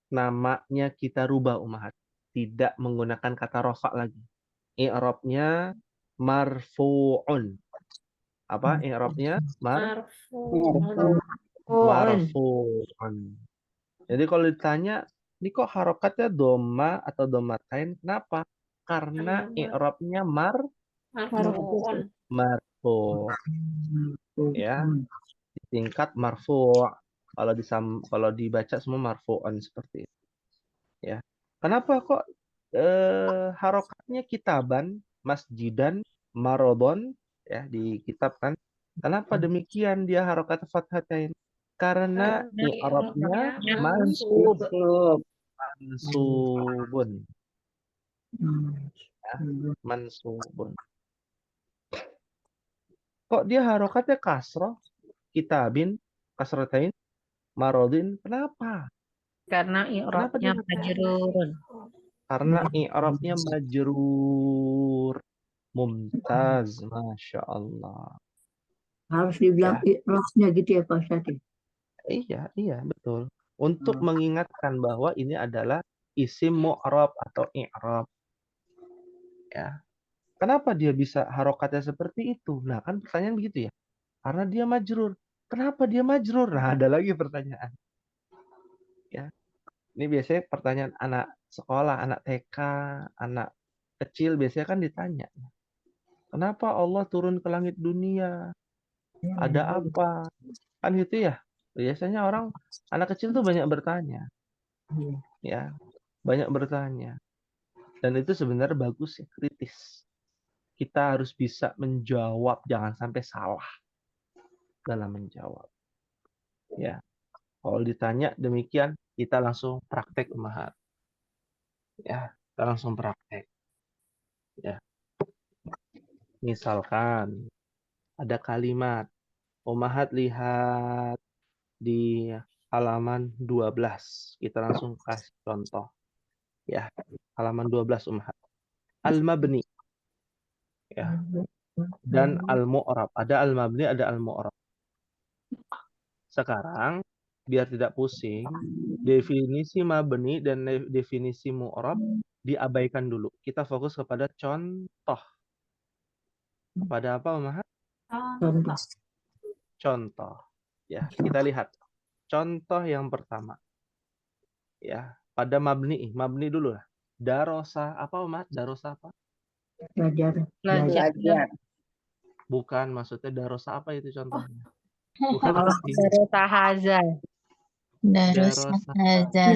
namanya kita rubah Ummahat. Tidak menggunakan kata rofa lagi. I'rabnya marfu'un. Apa i'rabnya? Marfu'un. Jadi kalau ditanya, ini kok harokatnya doma atau domatain? Kenapa? Karena i'rabnya marfu'. Ya, di tingkat marfu'. Kalau dibaca semua marfu'un seperti itu. Ya. Kenapa kok harokatnya kitaban, masjidan, marodon ya di kitab kan? Kenapa demikian dia harokat fathatain? Karena i'rabnya mansubun. Ya, mansubun. Kok dia harokatnya kasroh? Kitabin, kasrotain, marodin. Kenapa? Karena i'rabnya majrurun. Karena i'rabnya majrur. Mumtaz, Masya Allah. Harus dibilang i'rabnya gitu ya Pak Ustaz. Iya, betul. Untuk mengingatkan bahwa ini adalah isim mu'rab atau i'rab. Ya. Kenapa dia bisa harokatnya seperti itu? Nah, kan pertanyaan begitu ya. Karena dia majrur. Kenapa dia majrur? Nah, ada lagi pertanyaan. Ya. Ini biasanya pertanyaan anak sekolah, anak TK, anak kecil biasanya kan ditanya. Kenapa Allah turun ke langit dunia? Ada apa? Kan gitu ya. Biasanya anak kecil tuh banyak bertanya. Ya, banyak bertanya. Dan itu sebenarnya bagus ya, kritis. Kita harus bisa menjawab, jangan sampai salah dalam menjawab. Ya. Kalau ditanya demikian, kita langsung praktek Ummahat. Ya, kita langsung praktek. Ya. Misalkan ada kalimat Ummahat lihat di halaman 12. Kita langsung kasih contoh. Ya, halaman 12 Ummahat. Al-mabni. Ya. Dan al-mu'rab. Ada al-mabni, ada al-mu'rab. Sekarang biar tidak pusing, definisi mabni dan definisi mu'rab diabaikan dulu. Kita fokus kepada contoh. Kepada apa, Umahat? Contoh. Contoh. Ya, kita lihat. Contoh yang pertama. Ya, pada mabni dulu lah. Darosa apa, Umahat? Darosa apa? Belajar. Belajar. Bukan, maksudnya darosa apa itu contohnya? Bukan Oh, arti. Darosa haza. Darosa Belajar.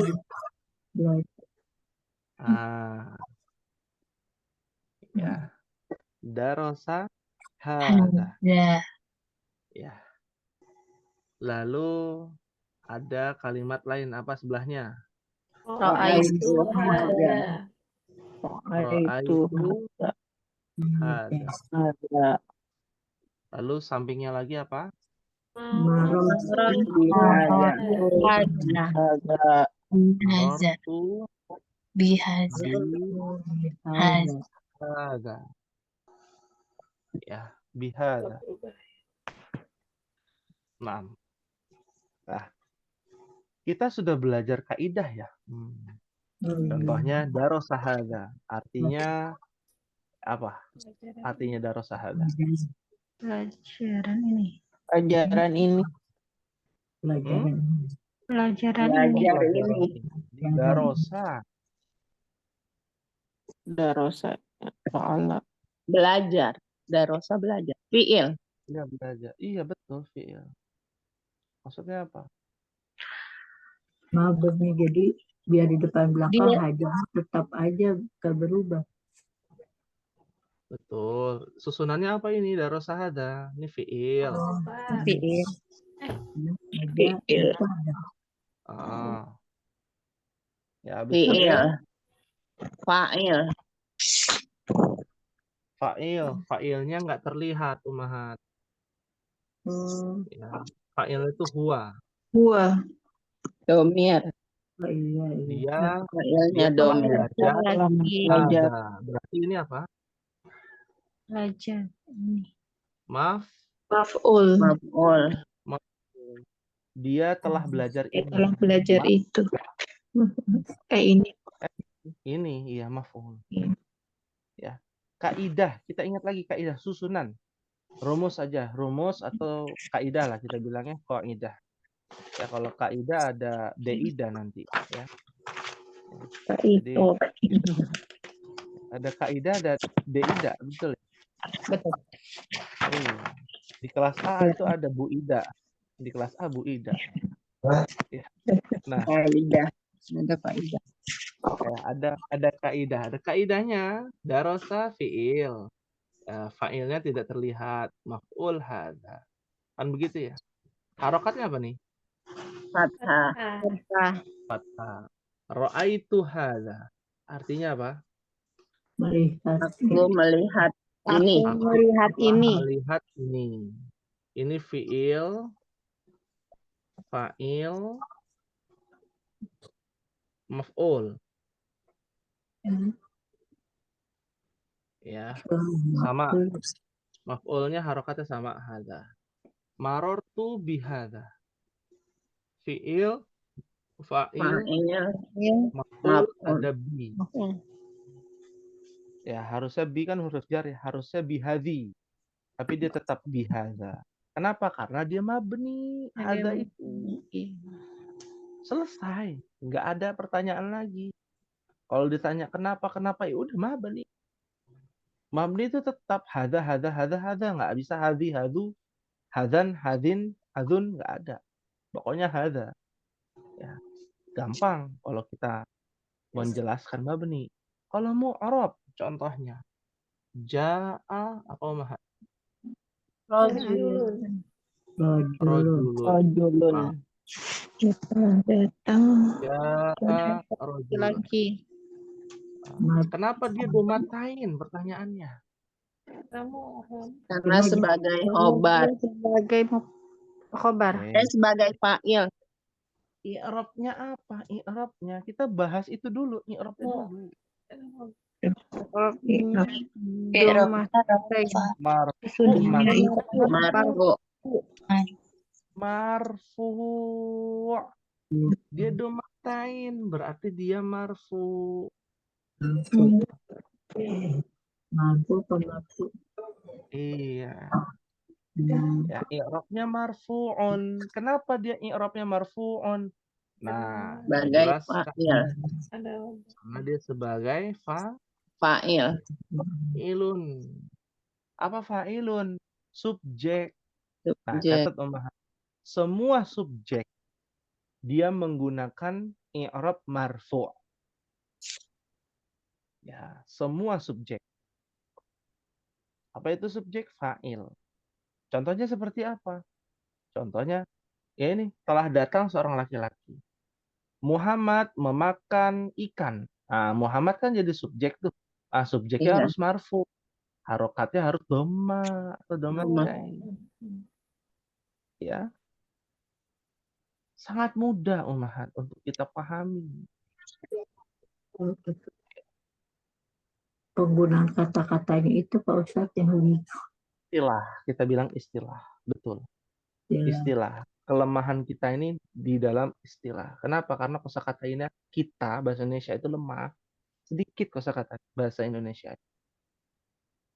Ya. Darosa hadza. Ya. Lalu ada kalimat lain apa sebelahnya? Ra'aitu haza. Ra'aitu hadza. Lalu sampingnya lagi apa? Marartu bihadza. Ya, bihadza. Nah, kita sudah belajar kaidah ya. Contohnya darosa hadza. Artinya apa? Artinya darosa hadza. Pelajaran ini. Pelajaran ini. Pelajaran ini. Darosa. Darosa. Allah. Belajar. Darosa belajar. Fi'il. Iya, belajar. Iya, betul, fi'il. Maksudnya apa? Mabni, jadi biar di depan belakang hajar tetap aja gak berubah. Betul. Susunannya apa ini? Darosa hadza. Ini fi'il. Fi'il. Fi'il. Ya, habis Fi'il. Fa'il. Fa'ilnya nggak terlihat, Umahat. Ya. Fa'il itu huwa. Domir. Dia Fa'ilnya telah domir. belajar hadza. Berarti ini apa? Belajar ini. Maf'ul. Dia telah belajar ini. Telah belajar itu. Ini. Ini, iya, maf'ul. Ya. Kaidah, kita ingat lagi kaidah, susunan. Rumus saja, rumus atau kaidah lah kita bilangnya, kaidah. Ya, kalau kaidah ada deida nanti, ya. Jadi ada kaidah, ada deida, betul ya? Betul. Di kelas A itu ada Bu Ida. Di kelas A Bu Ida. Ya. Nah, Kaidah. Ada kaidah. Ya, ada kaidah. Ada kaidahnya. Darosa fi'il. Fa'ilnya tidak terlihat. Maf'ul hadza. Kan begitu ya. Harokatnya apa nih? Fathah. Ra'aitu hadza. Artinya apa? Aku melihat ini. Melihat ini. Ini fi'il. Fa'il. Maf'ul. Ya, sama. Maf'ulnya harokatnya sama hadza. Marartu bihadza. Fi'il, fa'il, maf'ul ada bi. Ya, harusnya bi kan huruf jar ya, harusnya bihadzi. Tapi dia tetap bihadza. Kenapa? Karena dia mabni. Hadza itu. Selesai. Nggak ada pertanyaan lagi. Kalau ditanya kenapa, ya udah mabni. Mabni itu tetap hadza, nggak bisa hadzi, hadu, hadzan, hadzin, hadzun, nggak ada. Pokoknya hadza. Ya, gampang kalau kita menjelaskan mabni. Kalau mu'rab contohnya ja'a apa Umahat? Rajulun. Datang. Ja'a rajulun. Lagi. Kenapa dia domatain pertanyaannya? Karena sebagai khobar. Sebagai fa'il. I'rabnya apa? I'rabnya kita bahas itu dulu. I'rabnya dulu. marfu'. Dia domatain, berarti dia marfu'. Mampu pemarfu. Iya. Ya, i'rabnya marfu'un. Kenapa dia i'rabnya marfu'un? Nah, Sebagai dijelaskan. fa'il. Karena dia sebagai Fa'il. fa'ilun. Apa fa'ilun? Subjek. Nah, Subjek. catat Ummahat. Semua subjek dia menggunakan i'rab marfu'. Ya, semua subjek. Apa itu subjek? Fa'il. Contohnya seperti apa? Contohnya, ya ini, telah datang seorang laki-laki. Muhammad memakan ikan. Nah, Muhammad kan jadi subjek tuh. Ah, subjeknya Iya. harus marfu. Harokatnya harus doma atau Doma. domatain. Ya, sangat mudah Ummahat untuk kita pahami. Penggunaan kata-katanya itu Pak Ustadz yang lebih Istilah, kita bilang istilah. Betul. ya, Istilah. Kelemahan kita ini di dalam istilah. Kenapa? Karena kosakata ini kita, bahasa Indonesia itu lemah. Sedikit kosakata bahasa Indonesia.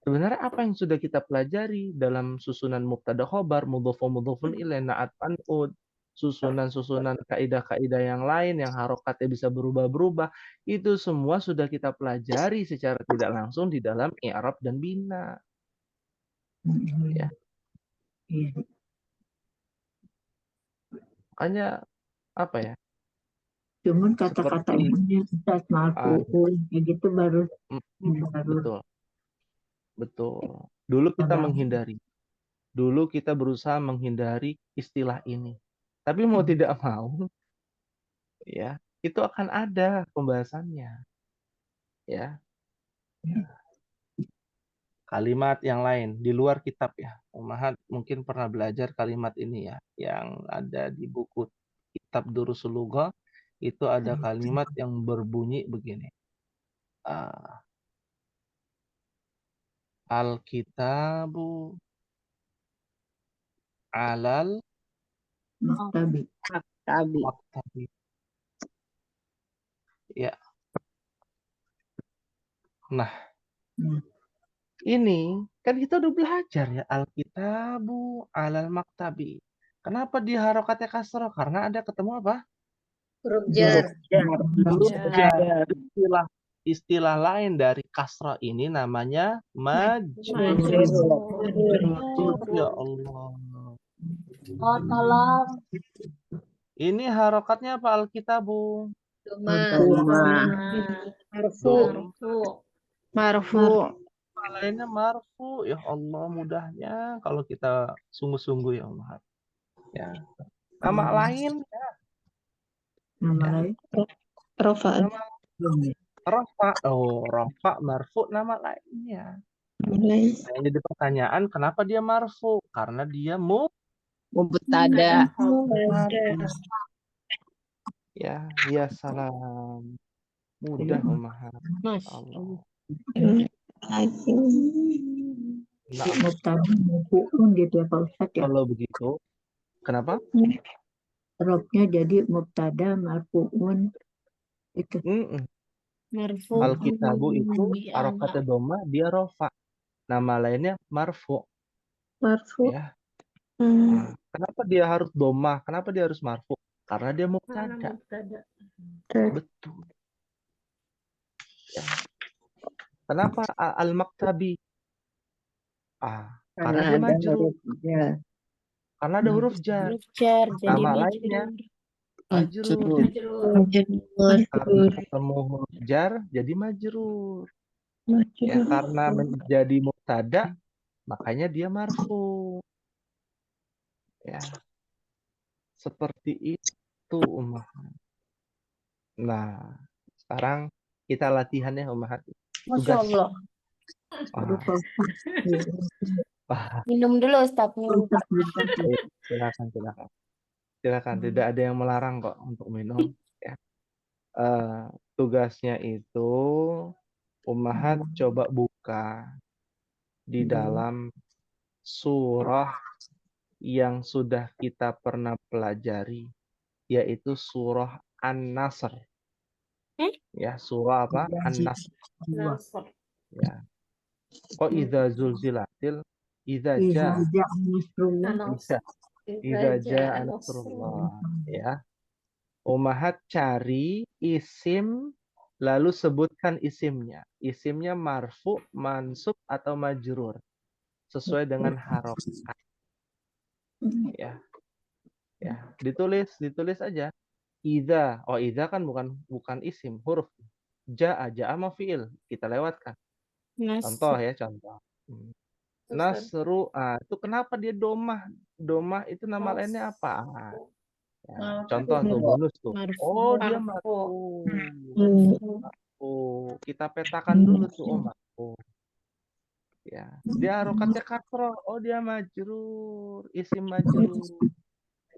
Sebenarnya apa yang sudah kita pelajari dalam susunan mubtada khobar, mudhof mudhofun ilaih, na'at man'ud, susunan-susunan kaidah-kaidah yang lain yang harokatnya bisa berubah-berubah, itu semua sudah kita pelajari secara tidak langsung di dalam i'rab dan bina. Ya. Iya. Makanya apa ya? Cuman kata-kata Seperti ini Ustadz marfu'un kayak gitu baru betul. Betul. Dulu kita menghindari. Dulu kita berusaha menghindari istilah ini. Tapi mau tidak mau, ya, itu akan ada pembahasannya. Ya. Kalimat yang lain di luar kitab ya. Ummahat mungkin pernah belajar kalimat ini ya, yang ada di buku kitab Durusul Lughah. Itu ada kalimat yang berbunyi begini. Al-kitabu alal maktabi. maktabi. Ya. Nah, ini kan kita udah belajar ya, Alkitabu alal maktabi. Kenapa dia harokatnya kasroh? Karena ada ketemu apa? Huruf jar. Huruf jar. Istilah lain dari kasroh ini namanya majrur. Ya Allah. Ini harokatnya apa Alkitabu? Marfu. Lainnya marfu. Ya Allah, mudahnya kalau kita sungguh-sungguh ya Allah. Ya. Nama lain ya. Nama lain Rofa. Rafa. Oh, rafa marfu nama lainnya. Nah, yang jadi pertanyaan, kenapa dia marfu? Karena dia Mubtada. Ya salam. Mudah memahami. Allah. Nah, mubtada marfu'un gitu ya Pak Ustadz ya. kalau begitu, kenapa? Robnya jadi mubtada marfu'un itu. Alkitabu itu harokatnya doma, dia rofa. Nama lainnya marfu. Ya. Nah, kenapa dia harus doma? Kenapa dia harus marfu? Karena dia mubtada. Betul. Ya. Kenapa al-maktabi? Karena dia majrur. Karena ada huruf jar. Nama lainnya majrur. Karena ketemu huruf jar jadi majrur. Ya, karena menjadi mubtada makanya dia marfu. Ya. Seperti itu Ummahat. Nah, sekarang kita latihan ya Ummahat. Masya Allah. Minum dulu Ustaz. Silakan. Silakan. Tidak ada yang melarang kok untuk minum. Ya. Tugasnya itu Ummahat coba buka di dalam surah yang sudah kita pernah pelajari, yaitu surah An-Nasr. Ya, surah apa? An-Nasr. Nasr. Ya. Kok idza zulzilatil, idza Iza ja, ja'a nasrullah. bisa. Idza jaa nasrullah. Ya. Ummahat cari isim lalu sebutkan isimnya. Isimnya marfu, mansub atau majrur sesuai dengan harokat. Ya. Ya, ditulis aja. Idza. Oh, idza kan bukan isim, huruf. Jaa mah fiil. Kita lewatkan. Contoh ya, contoh. Nasru. Itu kenapa dia domah? Domah itu nama lainnya apa? Ya, contoh tuh bonus tuh. Oh, dia marfu. Oh, kita petakan dulu tuh, oh marfu. Ya, dia harokatnya kasroh. Oh, dia majrur, isim majrur.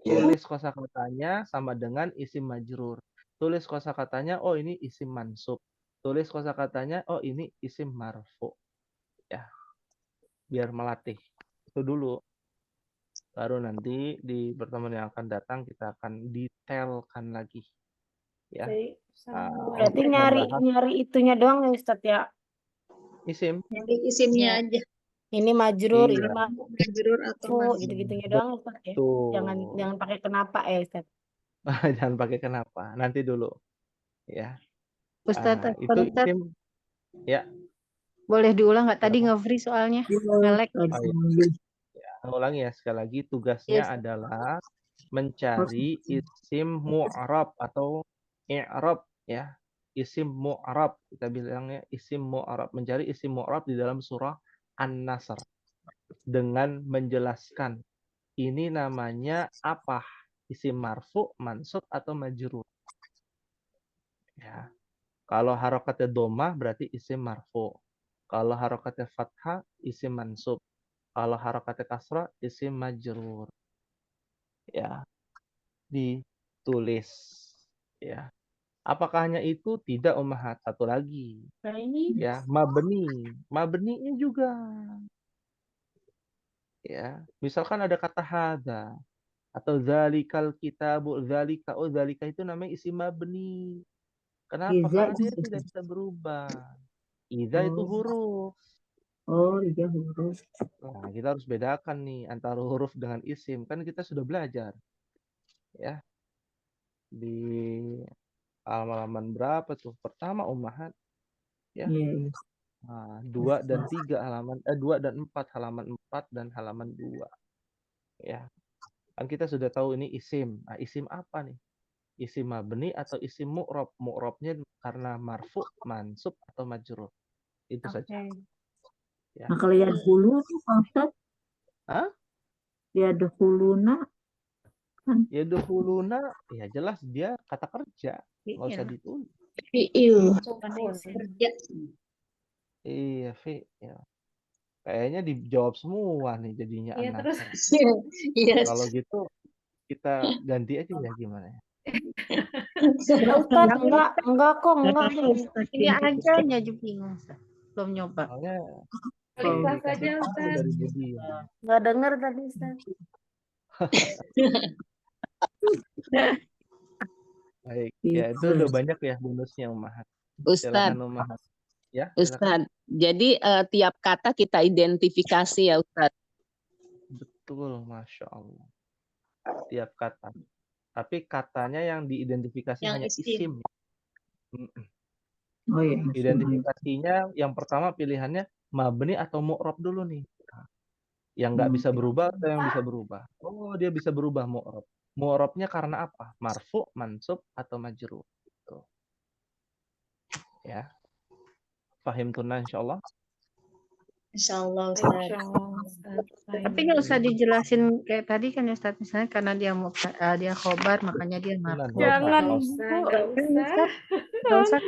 Tulis kosakatanya sama dengan isim majrur. Tulis kosakatanya, oh ini isim mansub. Tulis kosakatanya, oh ini isim marfu. Ya, biar melatih. Itu dulu. Baru nanti di pertemuan yang akan datang kita akan detailkan lagi. Ya. Berarti untuk membahas nyari itunya doang ya Ustadz ya. isim. Jadi isimnya Ya. aja. Ini majrur, Iya. ini Majrur atau marfu, mansub. gitu-gitunya doang Ustadz ya. Tuh. Jangan pakai kenapa ya Ustadz. Jangan pakai kenapa. Nanti dulu. Ya. Ustadz, Itu Ustadz, isim. Ya. boleh diulang nggak? Tadi Silakan. nge-free soalnya. Iya, Ngelek. Ulangi ya, sekali lagi tugasnya Yes. adalah mencari isim mu'rab atau i'rab ya. Isim mu'rab, kita bilangnya isim mu'rab, mencari isim mu'rab di dalam surah An-Nasr dengan menjelaskan ini namanya apa? Isim marfu, mansub atau majrur. Ya. Kalau harokatnya domah berarti isim marfu. Kalau harokatnya fathah isim mansub. Kalau harokatnya kasrah isim majrur. Ya, ditulis. Ya. Apakah hanya itu? Tidak, ummahat. Satu lagi. Ya, mabni. Mabninya juga. Ya, misalkan ada kata hada atau zalikal kitabu, zalika. Oh, zalika itu namanya isim mabni. Kenapa? Iza. Karena dia tidak bisa berubah. Iza itu huruf. Oh, iya huruf. Nah, kita harus bedakan nih antara huruf dengan isim. Kan kita sudah belajar. Ya. Di halaman berapa tuh? Pertama ummahat. Ya. Iya. 2 dan 3 halaman 2 dan 4 halaman 4 dan halaman 2. Ya. Kan kita sudah tahu ini isim. Nah, isim apa nih? Isim mabni atau isim mu'rab? Mu'rabnya karena marfu, mansub atau majrur. Itu saja. Ya. Nah, kalau yang hulu tuh Pak Ustadz, Hah? ya dahuluna. Ya dukhuluna, ya jelas dia kata kerja. Nggak usah ditulis. Fi'il. Kerja. Iya, Fi. Ya. Kayaknya dijawab semua nih jadinya An-Nasr. Iya. Kalau gitu kita ganti aja ya gimana ya? Ustadz, enggak kok, enggak. Ini aja aja bingung. Ustadz. Belum nyoba. Soalnya saja, tahu Ustaz. dari Budi. Enggak dengar tadi Ustadz. Baik, ya itu udah banyak ya bonusnya Ummahat. Ustadz, Silakan Ummahat. Ya, silakan. Ustadz. Jadi tiap kata kita identifikasi ya Ustadz. Betul, Masya Allah. Tiap kata. Tapi katanya yang diidentifikasi Yang hanya isim. isim. Oh iya. Identifikasinya yang pertama pilihannya mabni atau mu'rab dulu nih. Yang nggak bisa berubah atau yang bisa berubah. Oh, dia bisa berubah mu'rab. Mu'rabnya karena apa? Marfu, mansub, atau majrur. Tuh. Ya. Fahim tunna insyaallah. Insyaallah Ustaz. Tapi nggak usah dijelasin kayak tadi kan ya Ustadz, misalnya karena dia khobar makanya dia marfu. Jangan, Nggak Nggak usah.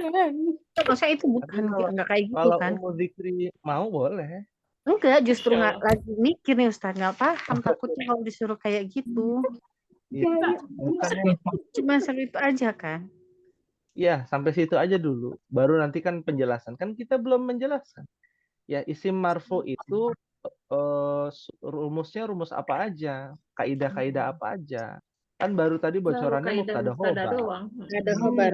Nggak usah itu bukan nggak kayak gitu Kalau kan? umur zikri mau boleh. Enggak, justru nggak lagi mikir nih Ustadz, nggak paham takutnya kalau disuruh kayak gitu. Bukannya Cuma seru itu aja kan? ya, sampai situ aja dulu. Baru nanti kan penjelasan. Kan kita belum menjelaskan. Ya, isim marfu itu rumusnya rumus apa aja, kaidah-kaidah apa aja. Kan baru tadi Baru bocorannya kaidah mubtada mubtada khobar, doang. Ada khobar.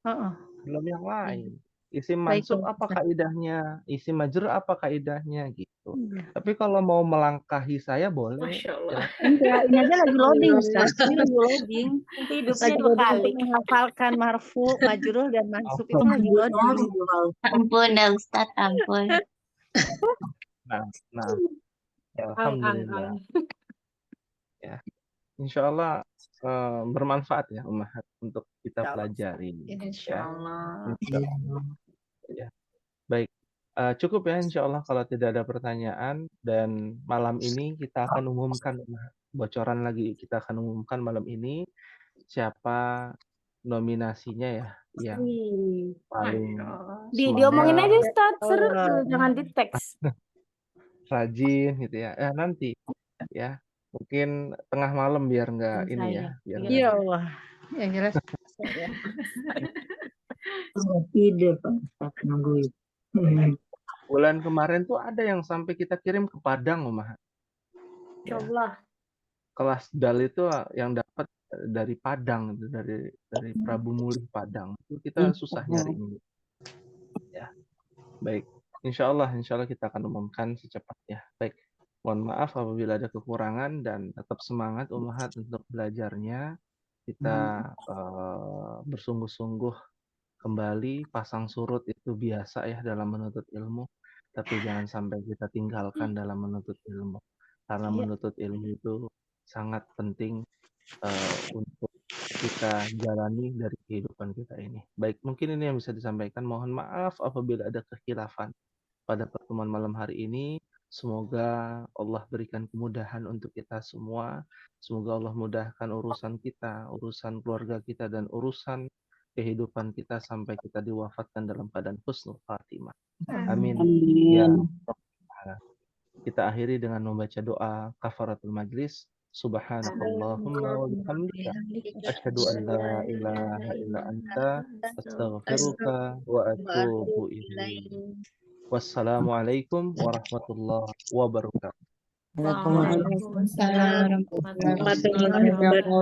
Heeh. belum yang lain. Isim Baik, mansub apa Ustaz. kaidahnya, isim majrur apa kaidahnya gitu. Iya. Tapi kalau mau melangkahi saya boleh, Masya Allah. silakan. Enggak, ini aja lagi loading, Ustaz. Ini lagi loading. Nanti hidupnya Lagi dua loading kali. untuk menghafalkan marfu, majrur, dan mansub itu lagi Oh, loading. Ampun dah Ustadz, ampun. Nah, ya, Ang. alhamdulillah. Ya, insya Allah bermanfaat ya Ummahat untuk kita Insya Allah. pelajari. Insya Ya, Allah. insya Allah. Ya. Baik, cukup ya insya Allah kalau tidak ada pertanyaan, dan malam ini kita akan umumkan Ummahat. Bocoran lagi, kita akan umumkan malam ini siapa nominasinya ya yang Wih. paling Diomongin aja semangat, Ustaz, seru tuh, jangan di teks. rajin gitu ya. Nanti ya mungkin tengah malam biar nggak Bisa ini ya. ya, biar Iya. nggak Ya Allah. Yang jelas. Tidak, Pak Ustadz, nungguin. bulan kemarin tuh ada yang sampai kita kirim ke Padang Ummahat. Insya Allah. Kelas dal itu yang dapat dari Padang, itu dari Prabu Mulih Padang. Itu kita susah nyarinya. Ya, baik. Insya Allah kita akan umumkan secepatnya. Baik, mohon maaf apabila ada kekurangan, dan tetap semangat Ummahat untuk belajarnya. Kita bersungguh-sungguh kembali. Pasang surut itu biasa ya dalam menuntut ilmu, tapi jangan sampai kita tinggalkan dalam menuntut ilmu, karena menuntut ilmu itu sangat penting untuk kita jalani dari kehidupan kita ini. Baik, mungkin ini yang bisa disampaikan. Mohon maaf apabila ada kekhilafan pada pertemuan malam hari ini. Semoga Allah berikan kemudahan untuk kita semua. Semoga Allah mudahkan urusan kita, urusan keluarga kita, dan urusan kehidupan kita sampai kita diwafatkan dalam keadaan husnul khatimah. Amin. Ya. Kita akhiri dengan membaca doa kafaratul majlis. Subhanakallahumma wa bihamdika asyhadu an la ilaha illa anta astaghfiruka wa atubu ilaik. Wassalamualaikum warahmatullahi wabarakatuh. Waalaikumsalam warahmatullahi wabarakatuh.